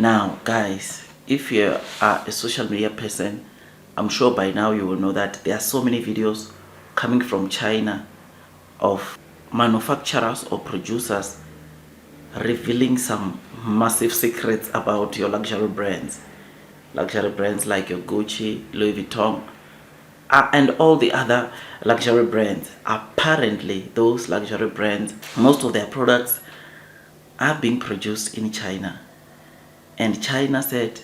Now, guys, if you are a social media person, I'm sure by now you will know that there are so many videos coming from China of manufacturers or producers revealing some massive secrets about your luxury brands. Luxury brands like your Gucci, Louis Vuitton, and all the other luxury brands. Apparently, those luxury brands, most of their products are being produced in China. And China said,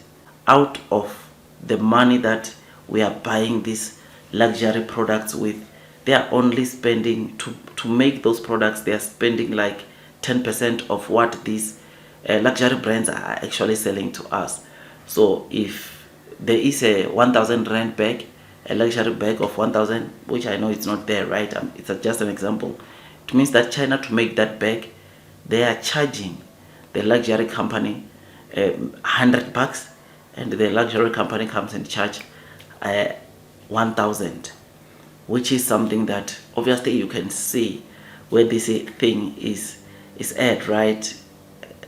out of the money that we are buying these luxury products with, they are only spending to make those products, they are spending like 10% of what these luxury brands are actually selling to us. So if there is a 1,000 rand bag, a luxury bag of 1,000, which I know it's not there, right? It's just an example. It means that China, to make that bag, they are charging the luxury company $100, and the luxury company comes and charge 1,000, which is something that obviously you can see where this thing is at, right?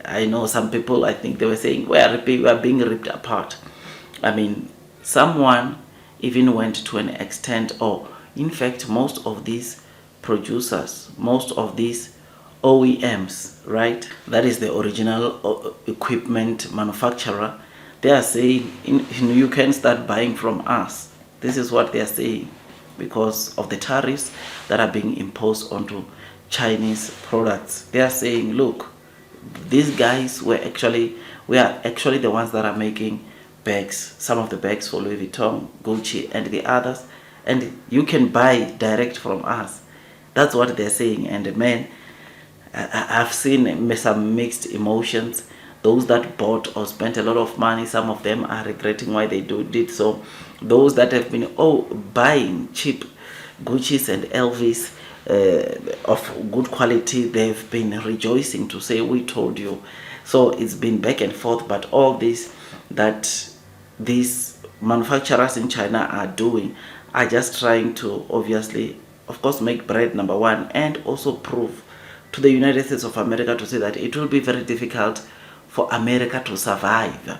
I know some people, I think they were saying we are being ripped apart. I mean, someone even went to an extent, or in fact, most of these producers, most of these OEMs, right? That is the original equipment manufacturer. They are saying, you can start buying from us. This is what they are saying, because of the tariffs that are being imposed onto Chinese products. They are saying, look, these guys we are actually the ones that are making bags, some of the bags for Louis Vuitton, Gucci, and the others, and you can buy direct from us. That's what they're saying. And man, I've seen some mixed emotions. Those that bought or spent a lot of money, some of them are regretting why they did so. Those that have been buying cheap Gucci's and LVs of good quality, they've been rejoicing to say, we told you. So it's been back and forth, but all this that these manufacturers in China are doing are just trying to obviously, of course, make bread, number one, and also prove to the United States of America to say that it will be very difficult for America to survive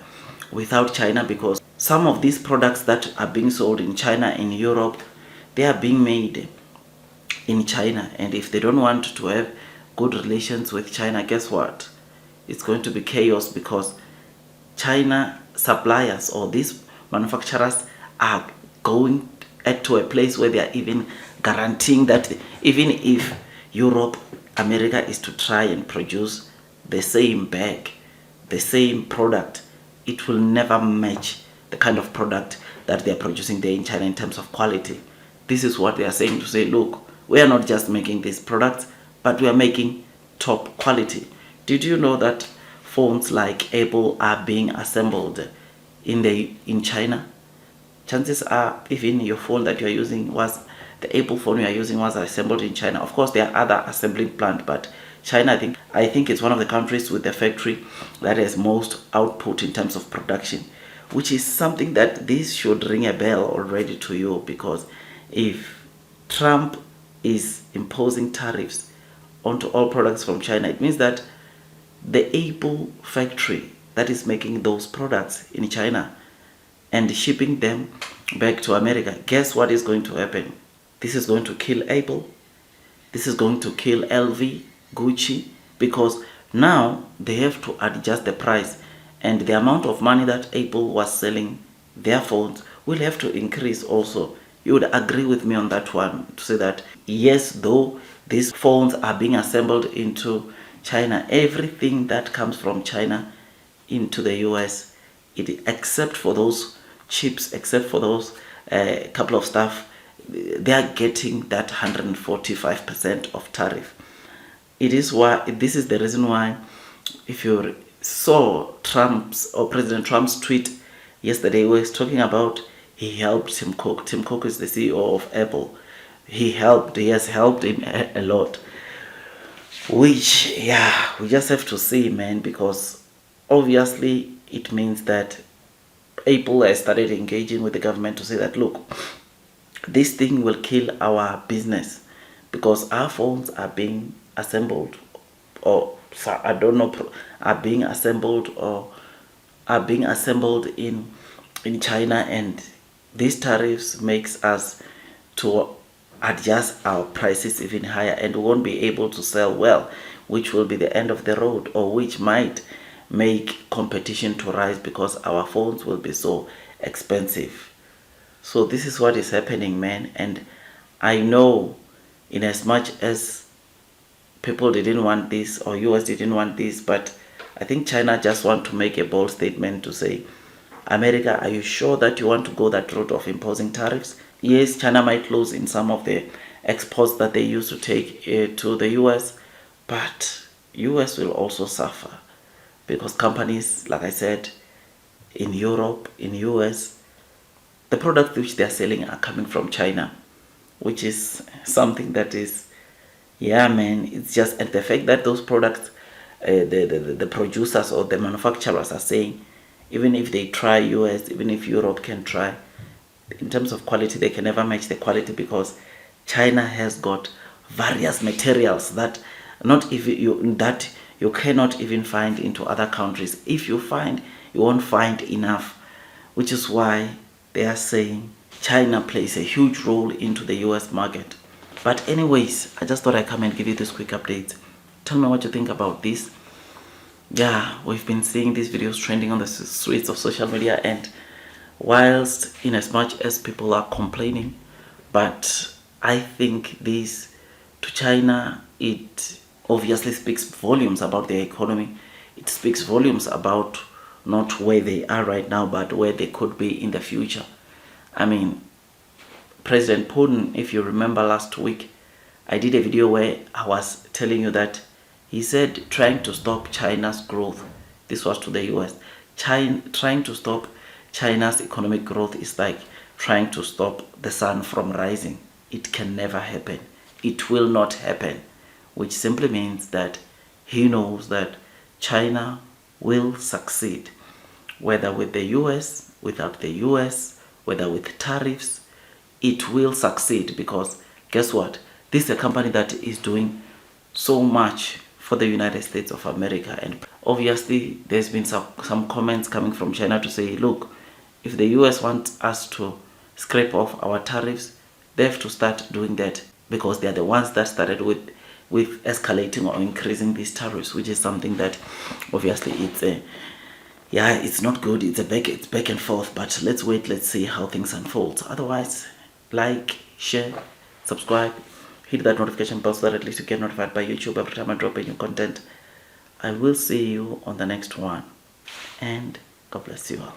without China, because some of these products that are being sold in China, in Europe, they are being made in China. And if they don't want to have good relations with China, guess what? It's going to be chaos, because China suppliers or these manufacturers are going to a place where they are even guaranteeing that even if Europe, America is to try and produce the same bag, the same product, it will never match the kind of product that they are producing there in China in terms of quality. This is what they are saying, to say, look, we are not just making these products, but we are making top quality. Did you know that phones like Apple are being assembled in China? Chances are, even your phone that you are using the Apple phone you are using was assembled in China. Of course, there are other assembling plants, but China, I think it's one of the countries with the factory that has most output in terms of production, which is something that this should ring a bell already to you, because if Trump is imposing tariffs onto all products from China, it means that the Apple factory that is making those products in China and shipping them back to America, guess what is going to happen? This is going to kill Apple. This is going to kill LV, Gucci, because now they have to adjust the price, and the amount of money that Apple was selling their phones will have to increase also. You would agree with me on that one, to say that yes, though these phones are being assembled into China, everything that comes from China into the US, except for those chips, except for those couple of stuff, they are getting that 145% of tariff. This is the reason why, if you saw President Trump's tweet yesterday, he was talking about he helped Tim Cook. Tim Cook is the CEO of Apple. He has helped him a lot. Which, yeah, we just have to see, man, because obviously it means that Apple has started engaging with the government to say that, look, this thing will kill our business, because our phones are being assembled, or I don't know, are being assembled or are being assembled in China, and these tariffs makes us to adjust our prices even higher, and we won't be able to sell well, which will be the end of the road, or which might make competition to rise because our phones will be so expensive. So this is what is happening, man. And I know, in as much as people didn't want this, or US didn't want this, but I think China just want to make a bold statement to say, America, are you sure that you want to go that route of imposing tariffs? Yes, China might lose in some of the exports that they used to take to the US, but US will also suffer because companies, like I said, in Europe, in US, the products which they are selling are coming from China, which is something that is, yeah, man, it's just, and the fact that those products, the producers or the manufacturers are saying, even if they try US, even if Europe can try, in terms of quality, they can never match the quality because China has got various materials that not even you cannot even find into other countries. If you find, you won't find enough, which is why they are saying China plays a huge role into the US market. But anyways, I just thought I'd come and give you this quick update. Tell me what you think about this. Yeah, we've been seeing these videos trending on the streets of social media, and whilst in as much as people are complaining, but I think this, to China, it obviously speaks volumes about their economy. It speaks volumes about not where they are right now, but where they could be in the future. I mean, President Putin, if you remember last week, I did a video where I was telling you that he said trying to stop China's growth, this was to the US, trying to stop China's economic growth is like trying to stop the sun from rising. It can never happen. It will not happen, which simply means that he knows that China will succeed, whether with the US, without the US, whether with tariffs, it will succeed because guess what? This is a company that is doing so much for the United States of America, and obviously there's been some comments coming from China to say, look, if the US wants us to scrape off our tariffs, they have to start doing that because they are the ones that started with escalating or increasing these tariffs, which is something that obviously it's not good. It's back and forth, but let's wait, let's see how things unfold. Otherwise, like, share, subscribe, hit that notification bell so that at least you get notified by YouTube every time I drop a new content. I will see you on the next one, and God bless you all.